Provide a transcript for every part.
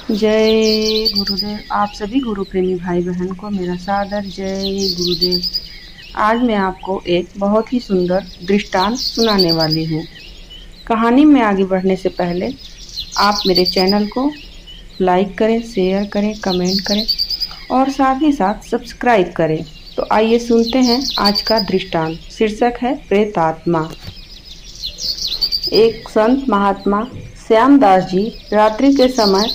जय गुरुदेव। आप सभी गुरु प्रेमी भाई बहन को मेरा सादर जय गुरुदेव। आज मैं आपको एक बहुत ही सुंदर दृष्टांत सुनाने वाली हूँ। कहानी में आगे बढ़ने से पहले आप मेरे चैनल को लाइक करें, शेयर करें, कमेंट करें और साथ ही साथ सब्सक्राइब करें। तो आइए सुनते हैं आज का दृष्टांत। शीर्षक है प्रेतात्मा। एक संत महात्मा श्यामदास जी रात्रि के समय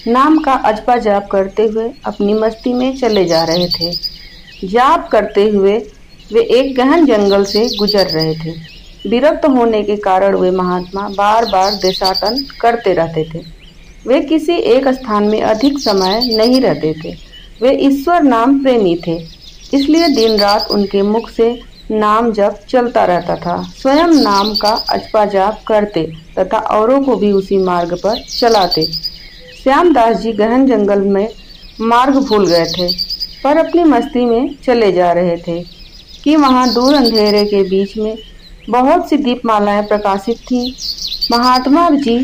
नाम का अजपा जाप करते हुए अपनी मस्ती में चले जा रहे थे। जाप करते हुए वे एक गहन जंगल से गुजर रहे थे। विरक्त होने के कारण वे महात्मा बार बार देशाटन करते रहते थे। वे किसी एक स्थान में अधिक समय नहीं रहते थे। वे ईश्वर नाम प्रेमी थे, इसलिए दिन रात उनके मुख से नाम जप चलता रहता था। स्वयं नाम का अजपा जाप करते तथा औरों को भी उसी मार्ग पर चलाते। श्यामदास जी गहन जंगल में मार्ग भूल गए थे, पर अपनी मस्ती में चले जा रहे थे कि वहां दूर अंधेरे के बीच में बहुत सी दीपमालाएं प्रकाशित थीं। महात्मा जी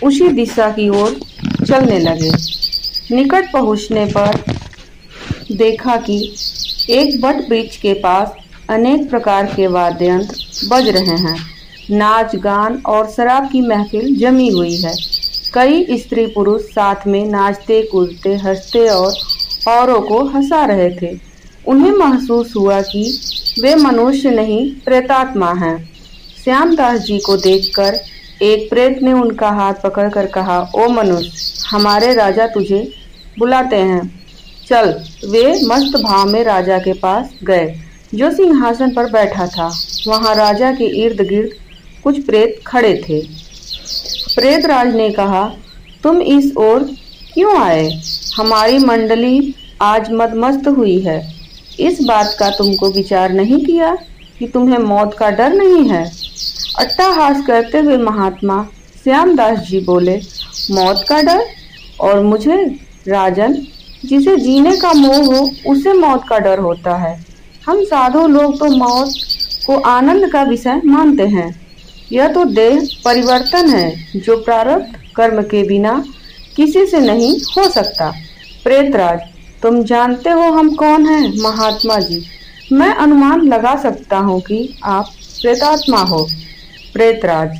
उसी दिशा की ओर चलने लगे। निकट पहुंचने पर देखा कि एक वट वृक्ष के पास अनेक प्रकार के वाद्य यंत्र बज रहे हैं। नाच गान और शराब की महफिल जमी हुई है। कई स्त्री पुरुष साथ में नाचते कूदते हंसते और औरों को हंसा रहे थे। उन्हें महसूस हुआ कि वे मनुष्य नहीं प्रेतात्मा हैं। श्यामदास जी को देखकर एक प्रेत ने उनका हाथ पकड़कर कहा, ओ मनुष्य, हमारे राजा तुझे बुलाते हैं, चल। वे मस्त भाव में राजा के पास गए, जो सिंहासन पर बैठा था। वहां राजा के इर्द गिर्द कुछ प्रेत खड़े थे। प्रेतराज ने कहा, तुम इस ओर क्यों आए? हमारी मंडली आज मदमस्त हुई है। इस बात का तुमको विचार नहीं किया कि तुम्हें मौत का डर नहीं है? अट्टहास करते हुए महात्मा श्यामदास जी बोले, मौत का डर? और मुझे? राजन, जिसे जीने का मोह हो उसे मौत का डर होता है। हम साधु लोग तो मौत को आनंद का विषय मानते हैं। यह तो देह परिवर्तन है, जो प्रारब्ध कर्म के बिना किसी से नहीं हो सकता। प्रेतराज, तुम जानते हो हम कौन हैं? महात्मा जी, मैं अनुमान लगा सकता हूँ कि आप प्रेतात्मा हो। प्रेतराज,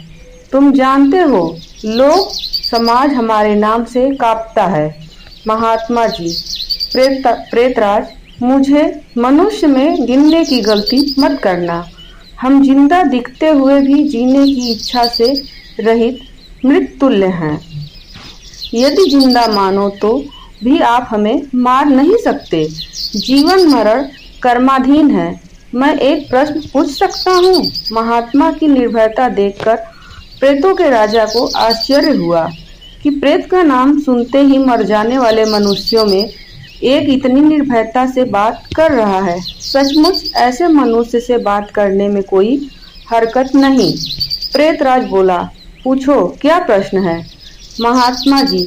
तुम जानते हो लोग समाज हमारे नाम से कांपता है। महात्मा जी, प्रेतराज, मुझे मनुष्य में गिनने की गलती मत करना। हम जिंदा दिखते हुए भी जीने की इच्छा से रहित मृत तुल्य हैं। यदि जिंदा मानो तो भी आप हमें मार नहीं सकते। जीवन मरण कर्माधीन है। मैं एक प्रश्न पूछ सकता हूँ? महात्मा की निर्भयता देखकर प्रेतों के राजा को आश्चर्य हुआ कि प्रेत का नाम सुनते ही मर जाने वाले मनुष्यों में एक इतनी निर्भयता से बात कर रहा है। सचमुच ऐसे मनुष्य से बात करने में कोई हरकत नहीं। प्रेतराज बोला, पूछो, क्या प्रश्न है? महात्मा जी,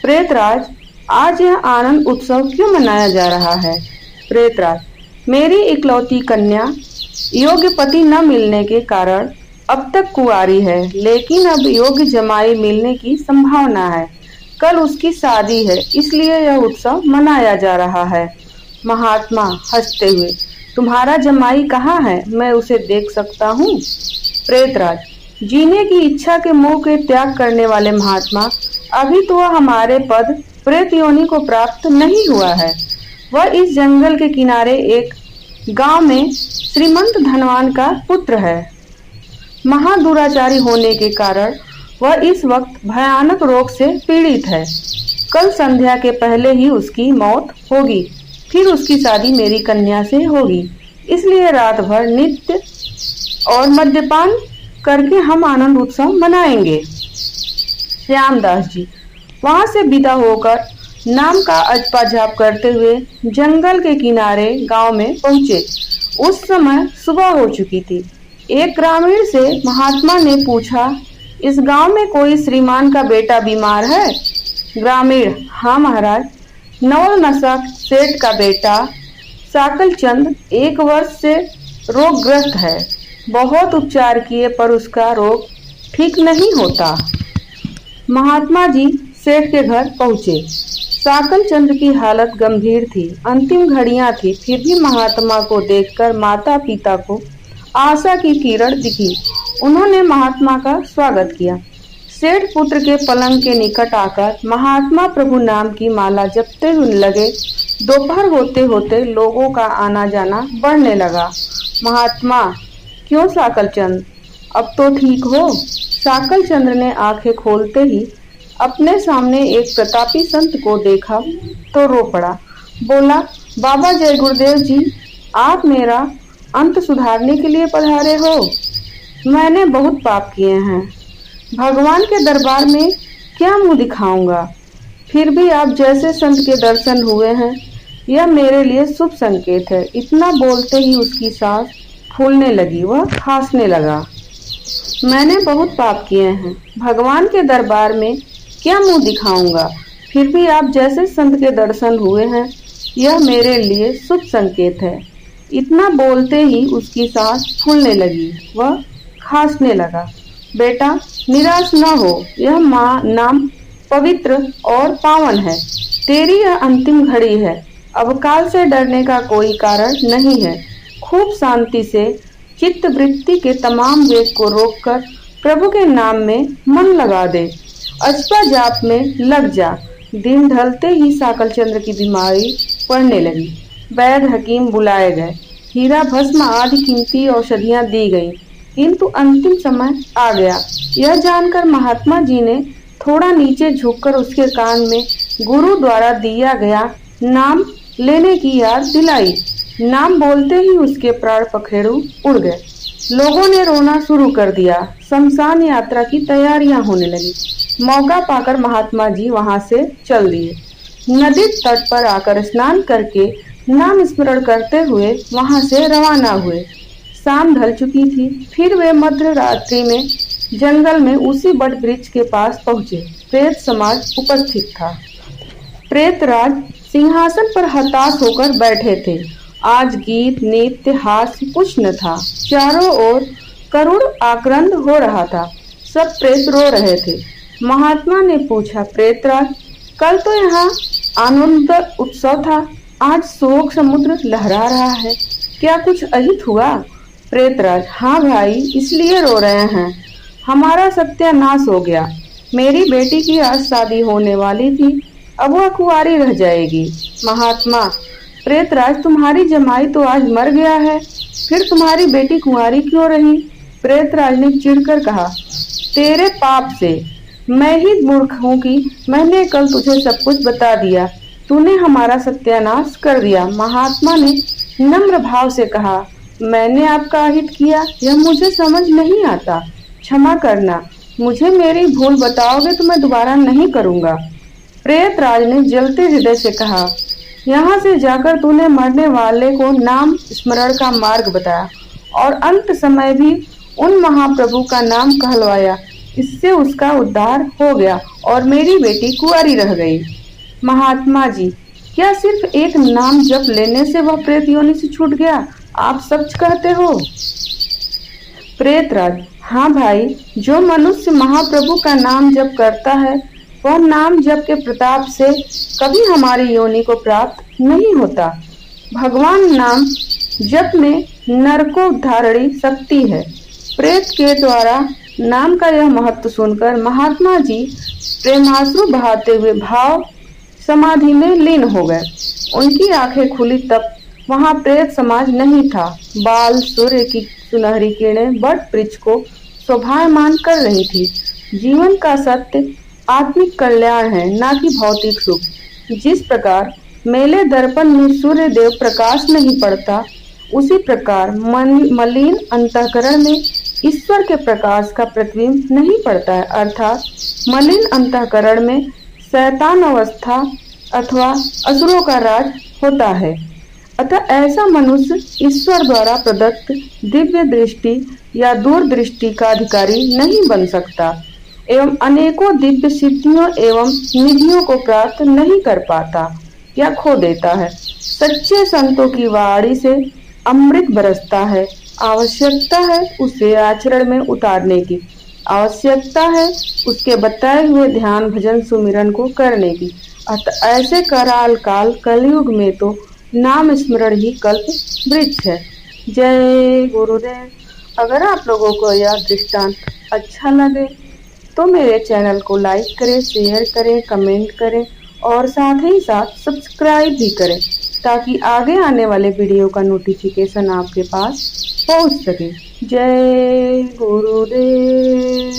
प्रेतराज, आज यह आनंद उत्सव क्यों मनाया जा रहा है? प्रेतराज, मेरी इकलौती कन्या योग्य पति न मिलने के कारण अब तक कुंवारी है, लेकिन अब योग्य जमाई मिलने की संभावना है। कल उसकी शादी है, इसलिए यह उत्सव मनाया जा रहा है। महात्मा हंसते हुए, तुम्हारा जमाई कहाँ है? मैं उसे देख सकता हूँ? प्रेतराज, जीने की इच्छा के मोह के त्याग करने वाले महात्मा, अभी तो वह हमारे पद प्रेत योनि को प्राप्त नहीं हुआ है। वह इस जंगल के किनारे एक गांव में श्रीमंत धनवान का पुत्र है। महादुराचारी होने के कारण वह इस वक्त भयानक रोग से पीड़ित है। कल संध्या के पहले ही उसकी मौत होगी, फिर उसकी शादी मेरी कन्या से होगी। इसलिए रात भर नृत्य और मद्यपान करके हम आनंद उत्सव मनाएंगे। श्यामदास जी वहां से विदा होकर नाम का अजपा जाप करते हुए जंगल के किनारे गांव में पहुंचे। उस समय सुबह हो चुकी थी। एक ग्रामीण से महात्मा ने पूछा, इस गांव में कोई श्रीमान का बेटा बीमार है? ग्रामीण, हाँ महाराज, नवल नशा सेठ का बेटा साकल चंद 1 वर्ष से रोगग्रस्त है। बहुत उपचार किए पर उसका रोग ठीक नहीं होता। महात्मा जी सेठ के घर पहुँचे। साकल चंद्र की हालत गंभीर थी, अंतिम घड़ियां थी, फिर भी महात्मा को देखकर माता पिता को आशा की किरण दिखी। उन्होंने महात्मा का स्वागत किया। सेठ पुत्र के पलंग के निकट आकर महात्मा प्रभु नाम की माला जपते हुए लगे। दोपहर होते होते लोगों का आना जाना बढ़ने लगा। महात्मा, क्यों साकल चंद्र, अब तो ठीक हो? साकल चंद्र ने आंखें खोलते ही अपने सामने एक प्रतापी संत को देखा तो रो पड़ा। बोला, बाबा जय गुरुदेव जी, आप मेरा अंत सुधारने के लिए पधारे हो? मैंने बहुत पाप किए हैं, भगवान के दरबार में क्या मुंह दिखाऊंगा? फिर भी आप जैसे संत के दर्शन हुए हैं, यह मेरे लिए शुभ संकेत है। इतना बोलते ही उसकी सांस फूलने लगी, वह खांसने लगा। मैंने बहुत पाप किए हैं, भगवान के दरबार में क्या मुंह दिखाऊंगा? फिर भी आप जैसे संत के दर्शन हुए हैं, यह मेरे लिए शुभ संकेत है। इतना बोलते ही उसकी सांस फूलने लगी, वह खांसने लगा। बेटा, निराश न हो, यह माँ नाम पवित्र और पावन है। तेरी यह अंतिम घड़ी है, अब काल से डरने का कोई कारण नहीं है। खूब शांति से चित्त वृत्ति के तमाम वेग को रोककर प्रभु के नाम में मन लगा दे, अजपा जाप में लग जा। दिन ढलते ही साकल चंद्र की बीमारी पड़ने लगी। वैद्य हकीम बुलाए गए, हीरा भस्म आदि कीमती औषधियां दी गई, किंतु अंतिम समय आ गया। यह जानकर महात्मा जी ने थोड़ा नीचे झुककर उसके कान में गुरु द्वारा दिया गया नाम लेने की याद दिलाई। नाम बोलते ही उसके प्राण पखेरु उड़ गए। लोगों ने रोना शुरू कर दिया। शमशान यात्रा की तैयारियां होने लगी। मौका पाकर महात्मा जी वहां से चल दिए। नदी तट पर आकर स्नान करके नाम स्मरण करते हुए वहां से रवाना हुए। शाम ढल चुकी थी। फिर वे मध्य रात्रि में जंगल में उसी बट वृक्ष के पास पहुंचे। प्रेत समाज उपस्थित था। प्रेतराज सिंहासन पर हताश होकर बैठे थे। आज गीत नृत्य हास्य कुछ न था। चारों ओर करुण आक्रंद हो रहा था। सब प्रेत रो रहे थे। महात्मा ने पूछा, प्रेतराज, कल तो यहाँ आनंद उत्सव था, आज शोक समुद्र लहरा रहा है, क्या कुछ अहित हुआ? प्रेतराज, हाँ भाई, इसलिए रो रहे हैं, हमारा सत्यानाश हो गया। मेरी बेटी की आज शादी होने वाली थी, अब वह कुंवारी रह जाएगी। महात्मा, प्रेतराज, तुम्हारी जमाई तो आज मर गया है, फिर तुम्हारी बेटी कुंवारी क्यों रही? प्रेतराज ने चिढ़कर कहा, तेरे पाप से मैं ही मूर्ख हूँ कि मैंने कल तुझे सब कुछ बता दिया, तूने हमारा सत्यानाश कर दिया। महात्मा ने नम्र भाव से कहा, मैंने आपका अहित किया, यह मुझे समझ नहीं आता, क्षमा करना, मुझे मेरी भूल बताओगे तो मैं दोबारा नहीं करूँगा। प्रेतराज ने जलते हृदय से कहा, यहाँ से जाकर तूने मरने वाले को नाम स्मरण का मार्ग बताया और अंत समय भी उन महाप्रभु का नाम कहलवाया, इससे उसका उद्धार हो गया और मेरी बेटी कुंवारी रह गई। महात्मा जी, क्या सिर्फ एक नाम जप लेने से वह प्रेत योनि से छूट गया? आप सच कहते हो? प्रेतराज, हाँ भाई, जो मनुष्य महाप्रभु का नाम जप करता है वह नाम जप के प्रताप से कभी हमारी योनि को प्राप्त नहीं होता। भगवान नाम जप में नरकोद्धारणी शक्ति है। प्रेत के द्वारा नाम का यह महत्व सुनकर महात्मा जी प्रेमाश्रु बहाते हुए भाव समाधि में लीन हो गए। उनकी आंखें खुली तब वहां प्रेत समाज नहीं था। बाल सूर्य की सुनहरी किरणें बट वृक्ष को शोभायमान कर रही थी। जीवन का सत्य आत्मिक कल्याण है, ना कि भौतिक सुख। जिस प्रकार मेले दर्पण में सूर्य देव प्रकाश नहीं पड़ता, उसी प्रकार मलिन अंतःकरण में ईश्वर के प्रकाश का प्रतिबिंब नहीं पड़ता है। अर्थात मलिन अंतःकरण में शैतान अवस्था अथवा असुरों का राज होता है। अतः ऐसा मनुष्य ईश्वर द्वारा प्रदत्त दिव्य दृष्टि या दूरदृष्टि का अधिकारी नहीं बन सकता एवं अनेकों दिव्य सिद्धियों एवं निधियों को प्राप्त नहीं कर पाता या खो देता है। सच्चे संतों की वाणी से अमृत बरसता है। आवश्यकता है उसे आचरण में उतारने की। आवश्यकता है उसके बताए हुए ध्यान भजन सुमिरन को करने की। अतः ऐसे कराल काल कलयुग में तो नाम स्मरण ही कल्प वृक्ष है। जय गुरुदेव। अगर आप लोगों को यह दृष्टांत अच्छा लगे तो मेरे चैनल को लाइक करें, शेयर करें, कमेंट करें और साथ ही साथ सब्सक्राइब भी करें ताकि आगे आने वाले वीडियो का नोटिफिकेशन आपके पास पहुंच सके। जय गुरुदेव।